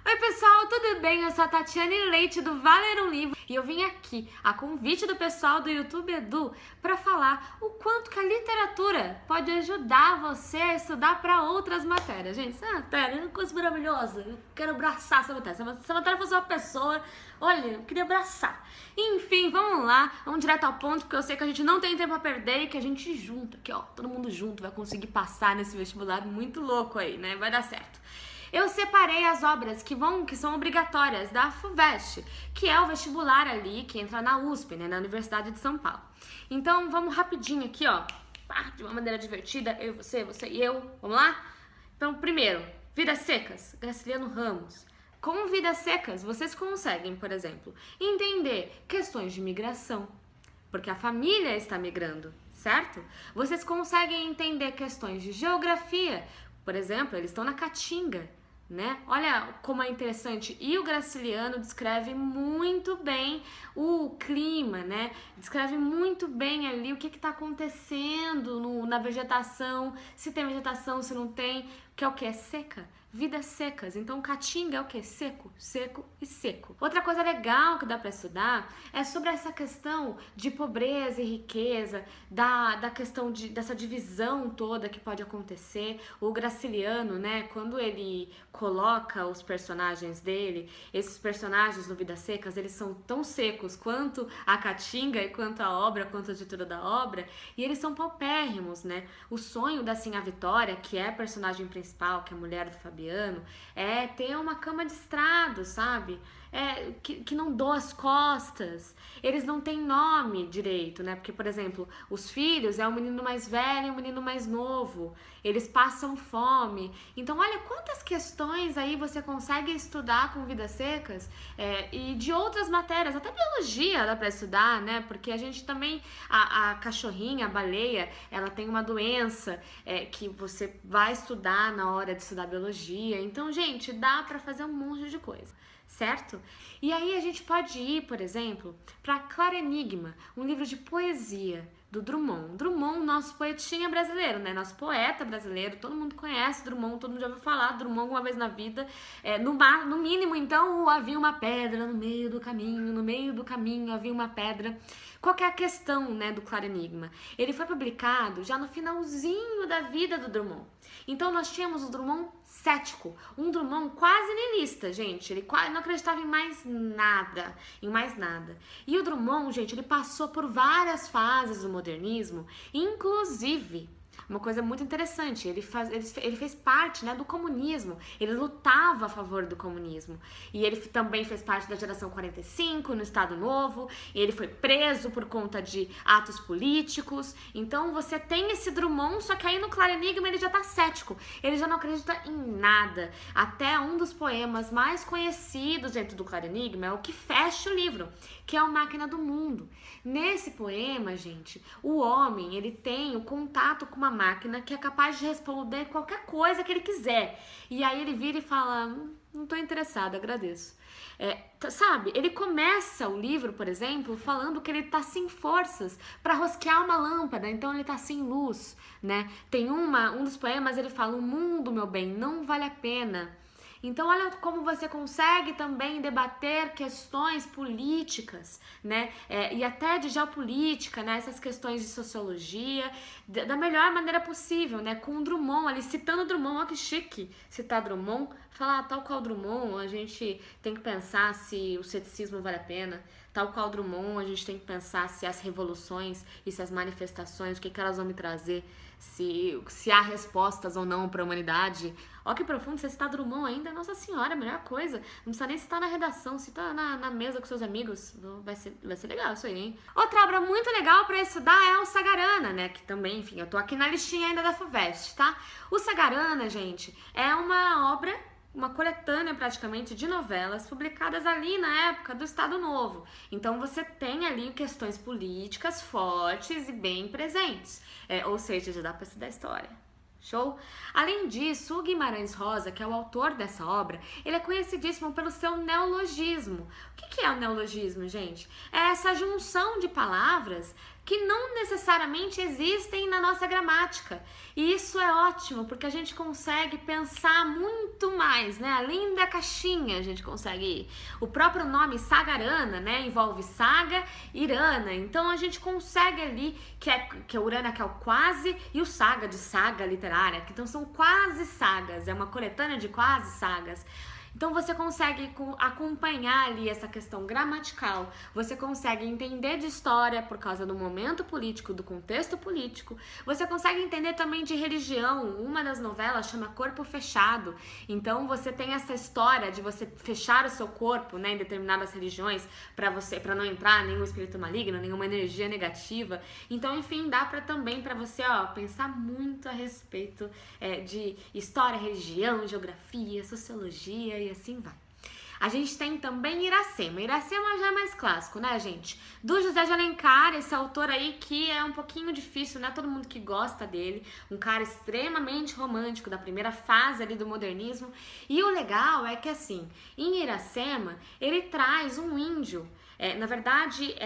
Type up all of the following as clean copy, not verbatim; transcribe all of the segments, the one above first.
Oi pessoal, tudo bem? Eu sou a Tatiane Leite do Valer um Livro e eu vim aqui, a convite do pessoal do YouTube Edu, para falar o quanto que a literatura pode ajudar você a estudar para outras matérias. Gente, essa matéria é uma coisa maravilhosa, eu quero abraçar essa matéria. Se essa matéria fosse uma pessoa, olha, eu queria abraçar. Enfim, vamos lá, vamos direto ao ponto, porque eu sei que a gente não tem tempo a perder e que a gente junto, aqui ó, todo mundo junto vai conseguir passar nesse vestibular muito louco aí, né? Vai dar certo. Eu separei as obras que são obrigatórias da FUVEST, que é o vestibular ali, que entra na USP, né, na Universidade de São Paulo. Então, vamos rapidinho aqui, ó, de uma maneira divertida, eu, você e eu, vamos lá? Então, primeiro, Vidas Secas, Graciliano Ramos. Com Vidas Secas, vocês conseguem, por exemplo, entender questões de migração, porque a família está migrando, certo? Vocês conseguem entender questões de geografia, por exemplo, eles estão na Caatinga, né? Olha como é interessante. E o Graciliano descreve muito bem o clima, né? Descreve muito bem ali o que está acontecendo na vegetação, se tem vegetação, se não tem, que é o que? É seca. Vidas secas. Então, Caatinga é o que? Seco, seco e seco. Outra coisa legal que dá para estudar é sobre essa questão de pobreza e riqueza, da questão dessa divisão toda que pode acontecer. O Graciliano, né, quando ele coloca os personagens dele, esses personagens no Vidas Secas, eles são tão secos quanto a Caatinga e quanto a obra, quanto o título da obra, e eles são paupérrimos, né? O sonho da Sinha Vitória, que é a personagem principal, que é a mulher do Fabiano, é ter uma cama de estrado, sabe? Que não doa as costas. Eles não têm nome direito, né? Porque, por exemplo, os filhos é o menino mais velho e o menino mais novo. Eles passam fome. Então, olha quantas questões aí você consegue estudar com Vidas Secas e de outras matérias, até biologia dá pra estudar, né? Porque a gente também, a cachorrinha, a baleia, ela tem uma doença que você vai estudar na hora de estudar biologia. Então, gente, dá pra fazer um monte de coisa, certo? E aí a gente pode ir, por exemplo, para Claro Enigma, um livro de poesia do Drummond. Drummond, nosso poetinha brasileiro, né? Nosso poeta brasileiro, todo mundo conhece Drummond, todo mundo já ouviu falar Drummond alguma vez na vida. No mínimo, então, havia uma pedra no meio do caminho havia uma pedra. Qual que é a questão, né, do Claro Enigma? Ele foi publicado já no finalzinho da vida do Drummond. Então nós tínhamos o Drummond cético, um Drummond quase niilista, gente. Ele quase não acreditava em mais nada, E o Drummond, gente, ele passou por várias fases do modernismo, inclusive uma coisa muito interessante, ele fez parte, né, do comunismo, ele lutava a favor do comunismo, e ele também fez parte da geração 45, no Estado Novo, e ele foi preso por conta de atos políticos. Então você tem esse Drummond, só que aí no Claro Enigma ele já tá cético, ele já não acredita em nada. Até um dos poemas mais conhecidos dentro do Claro Enigma é o que fecha o livro, que é o Máquina do Mundo. Nesse poema, gente, o homem, ele tem o contato com uma máquina que é capaz de responder qualquer coisa que ele quiser. E aí ele vira e fala, não tô interessado, agradeço. Sabe, ele começa o livro, por exemplo, falando que ele tá sem forças para rosquear uma lâmpada, então ele tá sem luz, né? Tem um dos poemas, ele fala, o mundo, meu bem, não vale a pena. Então, olha como você consegue também debater questões políticas, né? E até de geopolítica, né? Essas questões de sociologia, da melhor maneira possível, né? Com o Drummond ali, citando Drummond, olha que chique citar Drummond, falar tal qual Drummond, a gente tem que pensar se o ceticismo vale a pena, tal qual Drummond, a gente tem que pensar se as revoluções e se as manifestações, o que elas vão me trazer, se há respostas ou não para a humanidade. Ó que profundo, você citar Drummond ainda, nossa senhora, a melhor coisa. Não precisa nem citar na redação, cita na mesa com seus amigos, vai ser legal isso aí, hein? Outra obra muito legal para estudar é o Sagarana, né, que também, enfim, eu tô aqui na listinha ainda da FUVEST, tá? O Sagarana, gente, é uma obra, uma coletânea praticamente de novelas publicadas ali na época do Estado Novo. Então você tem ali questões políticas fortes e bem presentes, ou seja, já dá para estudar história. Show? Além disso, o Guimarães Rosa, que é o autor dessa obra, ele é conhecidíssimo pelo seu neologismo. O que é o neologismo, gente? É essa junção de palavras que não necessariamente existem na nossa gramática. E isso é ótimo, porque a gente consegue pensar muito mais, né? Além da caixinha, a gente consegue ir. O próprio nome Sagarana, né, envolve saga e Irana. Então a gente consegue ali, que é o Urana, que é o quase, e o saga, de saga literária, que então são quase sagas, é uma coletânea de quase sagas. Então você consegue acompanhar ali essa questão gramatical, você consegue entender de história por causa do momento político, do contexto político, você consegue entender também de religião. Uma das novelas chama Corpo Fechado, então você tem essa história de você fechar o seu corpo, né, em determinadas religiões, para não entrar nenhum espírito maligno, nenhuma energia negativa. Então, enfim, dá também para você pensar muito a respeito de história, religião, geografia, sociologia, e assim vai. A gente tem também Iracema. Iracema já é mais clássico, né, gente? Do José de Alencar, esse autor aí que é um pouquinho difícil, né? Todo mundo que gosta dele. Um cara extremamente romântico, da primeira fase ali do modernismo. E o legal é que, assim, em Iracema, ele traz um índio. Na verdade,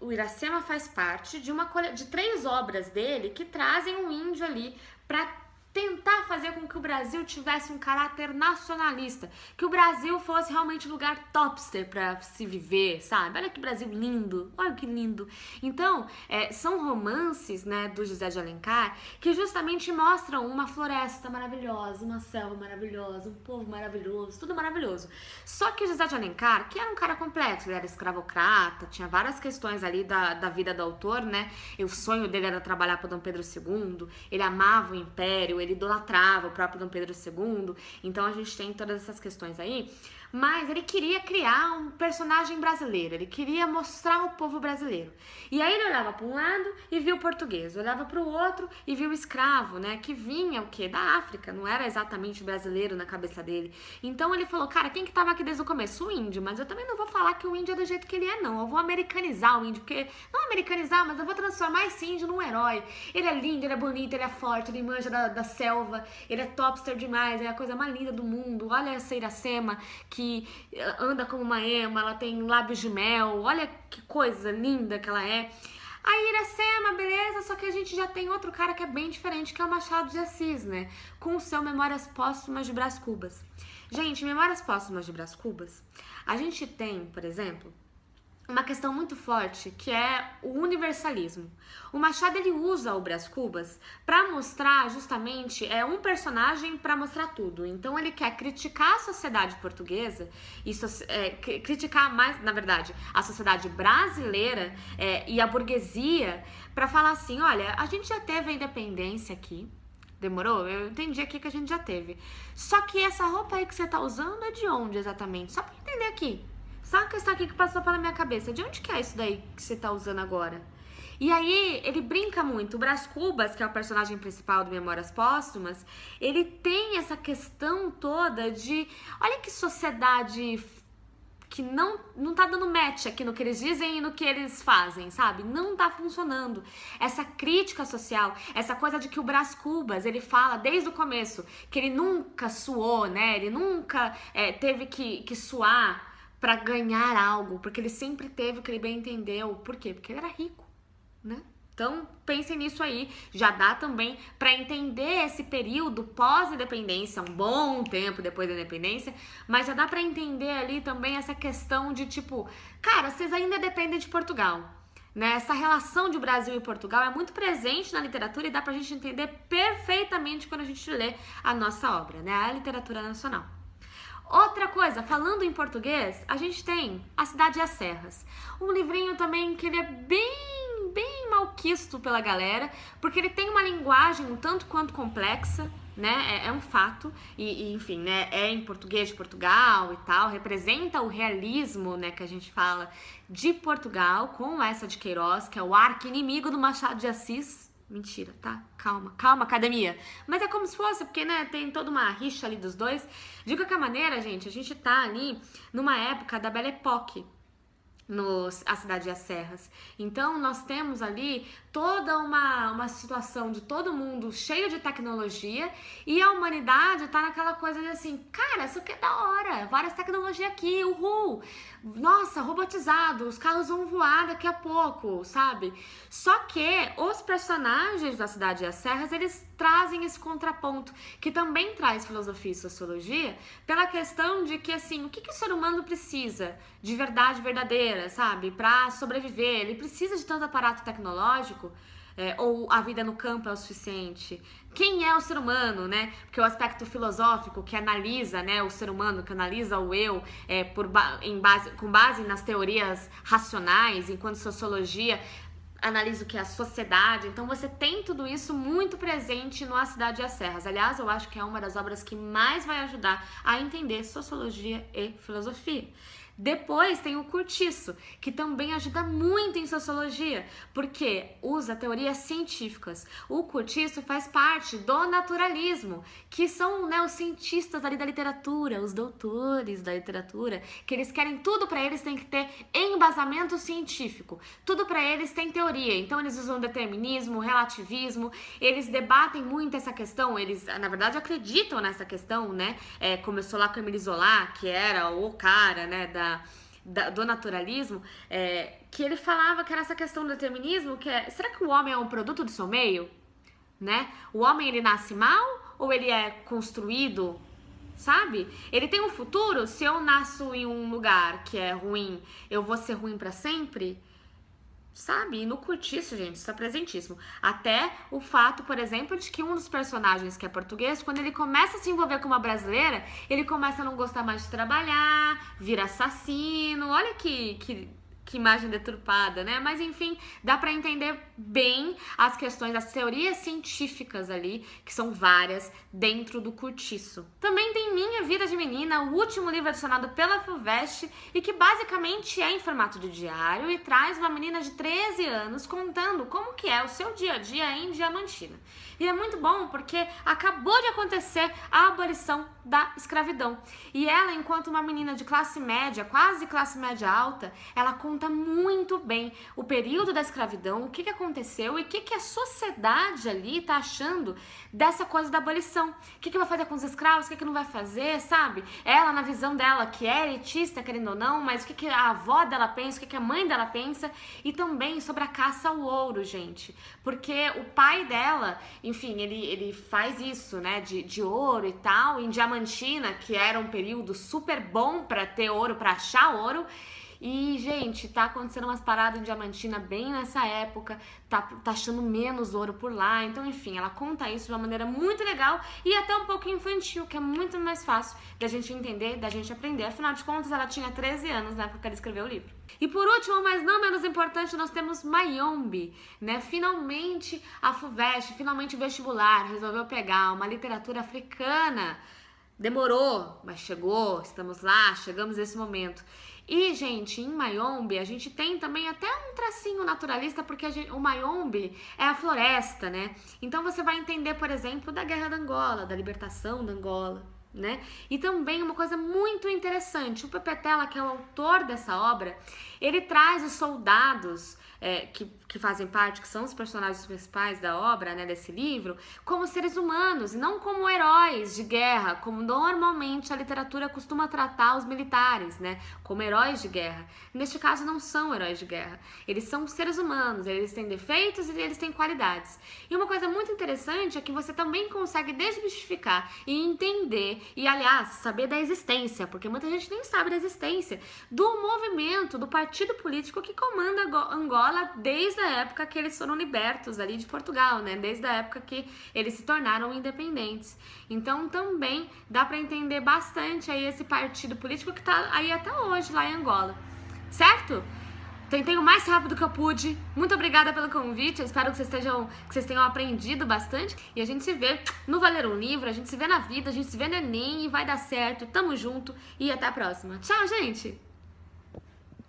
o Iracema faz parte de 3 obras dele que trazem um índio ali para tentar fazer com que o Brasil tivesse um caráter nacionalista, que o Brasil fosse realmente um lugar topster para se viver, sabe? Olha que Brasil lindo, olha que lindo. Então, são romances, né, do José de Alencar, que justamente mostram uma floresta maravilhosa, uma selva maravilhosa, um povo maravilhoso, tudo maravilhoso. Só que o José de Alencar, que era um cara complexo, ele era escravocrata, tinha várias questões ali da vida do autor, né? E o sonho dele era trabalhar para Dom Pedro II, ele amava o império, ele idolatrava o próprio Dom Pedro II, então a gente tem todas essas questões aí, mas ele queria criar um personagem brasileiro, ele queria mostrar o povo brasileiro. E aí ele olhava para um lado e via o português, olhava para o outro e via o escravo, né, que vinha o quê? Da África, não era exatamente brasileiro na cabeça dele. Então ele falou, cara, quem que tava aqui desde o começo? O índio, mas eu também não vou falar que o índio é do jeito que ele é, não. Eu vou americanizar o índio, porque, não americanizar, mas eu vou transformar esse índio num herói. Ele é lindo, ele é bonito, ele é forte, ele manja da selva, ele é topster demais, é a coisa mais linda do mundo. Olha essa Iracema que anda como uma ema, ela tem lábios de mel, olha que coisa linda que ela é. A Iracema, beleza, só que a gente já tem outro cara que é bem diferente, que é o Machado de Assis, né? Com o seu Memórias Póstumas de Brás Cubas. Gente, Memórias Póstumas de Brás Cubas, a gente tem, por exemplo, uma questão muito forte, que é o universalismo. O Machado, ele usa o Brás Cubas para mostrar justamente um personagem para mostrar tudo. Então ele quer criticar a sociedade portuguesa e criticar mais, na verdade, a sociedade brasileira e a burguesia, para falar assim, olha, a gente já teve a independência aqui. Demorou? Eu entendi aqui que a gente já teve. Só que essa roupa aí que você tá usando é de onde exatamente? Só para entender aqui. Só uma questão aqui que passou pela minha cabeça. De onde que é isso daí que você tá usando agora? E aí, ele brinca muito. O Brás Cubas, que é o personagem principal do Memórias Póstumas, ele tem essa questão toda de... Olha que sociedade que não tá dando match aqui no que eles dizem e no que eles fazem, sabe? Não tá funcionando. Essa crítica social, essa coisa de que o Brás Cubas, ele fala desde o começo que ele nunca suou, né? Ele nunca teve que suar para ganhar algo, porque ele sempre teve o que ele bem entendeu. Por quê? Porque ele era rico, né? Então, pensem nisso aí. Já dá também para entender esse período pós-independência, um bom tempo depois da independência, mas já dá para entender ali também essa questão de tipo, cara, vocês ainda dependem de Portugal, né? Essa relação de Brasil e Portugal é muito presente na literatura e dá pra gente entender perfeitamente quando a gente lê a nossa obra, né? A literatura nacional. Outra coisa, falando em português, a gente tem A Cidade e as Serras. Um livrinho também que ele é bem malquisto pela galera, porque ele tem uma linguagem um tanto quanto complexa, né? É um fato, enfim, né? É em português de Portugal e tal, representa o realismo, né, que a gente fala de Portugal, com essa de Queiroz, que é o arqui-inimigo do Machado de Assis. Mentira, tá? Calma, academia. Mas é como se fosse, porque, né, tem toda uma rixa ali dos dois. De qualquer maneira, gente, a gente tá ali numa época da Belle Époque. a cidade e as serras. Então nós temos ali toda uma situação de todo mundo cheio de tecnologia e a humanidade tá naquela coisa de assim, cara, isso aqui é da hora, várias tecnologias aqui, uhul, nossa, robotizado, os carros vão voar daqui a pouco, sabe? Só que os personagens da cidade e as serras, eles trazem esse contraponto, que também traz filosofia e sociologia, pela questão de que, assim, o que o ser humano precisa de verdade verdadeira, sabe? Para sobreviver, ele precisa de tanto aparato tecnológico, ou a vida no campo é o suficiente? Quem é o ser humano, né? Porque o aspecto filosófico que analisa, né, o ser humano, que analisa o eu com base nas teorias racionais, enquanto sociologia analisa o que é a sociedade. Então você tem tudo isso muito presente no A Cidade e as Serras. Aliás, eu acho que é uma das obras que mais vai ajudar a entender sociologia e filosofia. Depois tem o Curtiço, que também ajuda muito em sociologia, porque usa teorias científicas. O Curtiço faz parte do naturalismo, que são, né, os cientistas ali da literatura, os doutores da literatura, que eles querem tudo para eles tem que ter embasamento científico. Tudo para eles tem teoria. Então eles usam determinismo, relativismo, eles debatem muito essa questão, eles, na verdade, acreditam nessa questão, né? Começou lá com Émile Zola, que era o cara, né, do naturalismo, que ele falava que era essa questão do determinismo, será que o homem é um produto do seu meio? Né? O homem, ele nasce mal ou ele é construído, sabe? Ele tem um futuro? Se eu nasço em um lugar que é ruim, eu vou ser ruim pra sempre? Sabe? E no Curtiço, gente, isso é presentíssimo. Até o fato, por exemplo, de que um dos personagens que é português, quando ele começa a se envolver com uma brasileira, ele começa a não gostar mais de trabalhar, vira assassino. Olha que imagem deturpada, né? Mas enfim, dá pra entender bem as questões, as teorias científicas ali, que são várias, dentro do Curtiço. Também tem Minha Vida de Menina, o último livro adicionado pela FUVEST e que basicamente é em formato de diário e traz uma menina de 13 anos contando como que é o seu dia a dia em Diamantina. E é muito bom porque acabou de acontecer a abolição da escravidão. E ela, enquanto uma menina de classe média, quase classe média alta, ela conta muito bem o período da escravidão, o que aconteceu e o que a sociedade ali tá achando dessa coisa da abolição. O que vai fazer com os escravos, o que não vai fazer, sabe? Ela, na visão dela, que é elitista, querendo ou não, mas o que a avó dela pensa, o que a mãe dela pensa, e também sobre a caça ao ouro, gente. Porque o pai dela, enfim, ele faz isso, né, de ouro e tal, em Diamantina, que era um período super bom pra ter ouro, pra achar ouro. E, gente, tá acontecendo umas paradas em Diamantina bem nessa época, tá achando menos ouro por lá. Então, enfim, ela conta isso de uma maneira muito legal e até um pouco infantil, que é muito mais fácil da gente entender, da gente aprender. Afinal de contas, ela tinha 13 anos na época que ela escreveu o livro. E por último, mas não menos importante, nós temos Mayombe, né? Finalmente a FUVEST, finalmente o vestibular, resolveu pegar uma literatura africana. Demorou, mas chegou, estamos lá, chegamos nesse momento. E, gente, em Mayombe a gente tem também até um tracinho naturalista, porque o Mayombe é a floresta, né? Então você vai entender, por exemplo, da Guerra da Angola, da libertação da Angola, né? E também uma coisa muito interessante, o Pepe Tela, que é o autor dessa obra, ele traz os soldados que fazem parte, que são os personagens principais da obra, né, desse livro, como seres humanos, e não como heróis de guerra, como normalmente a literatura costuma tratar os militares, né, como heróis de guerra. Neste caso, não são heróis de guerra. Eles são seres humanos, eles têm defeitos e eles têm qualidades. E uma coisa muito interessante é que você também consegue desmistificar e entender, e aliás, saber da existência, porque muita gente nem sabe da existência, do movimento, do partido político que comanda Angola desde a época que eles foram libertos ali de Portugal, né? Desde a época que eles se tornaram independentes. Então também dá para entender bastante aí esse partido político que tá aí até hoje lá em Angola, certo? Tentei o mais rápido que eu pude. Muito obrigada pelo convite. Eu espero que vocês tenham aprendido bastante. E a gente se vê no Valer um Livro, a gente se vê na vida, a gente se vê no Enem e vai dar certo. Tamo junto e até a próxima. Tchau, gente!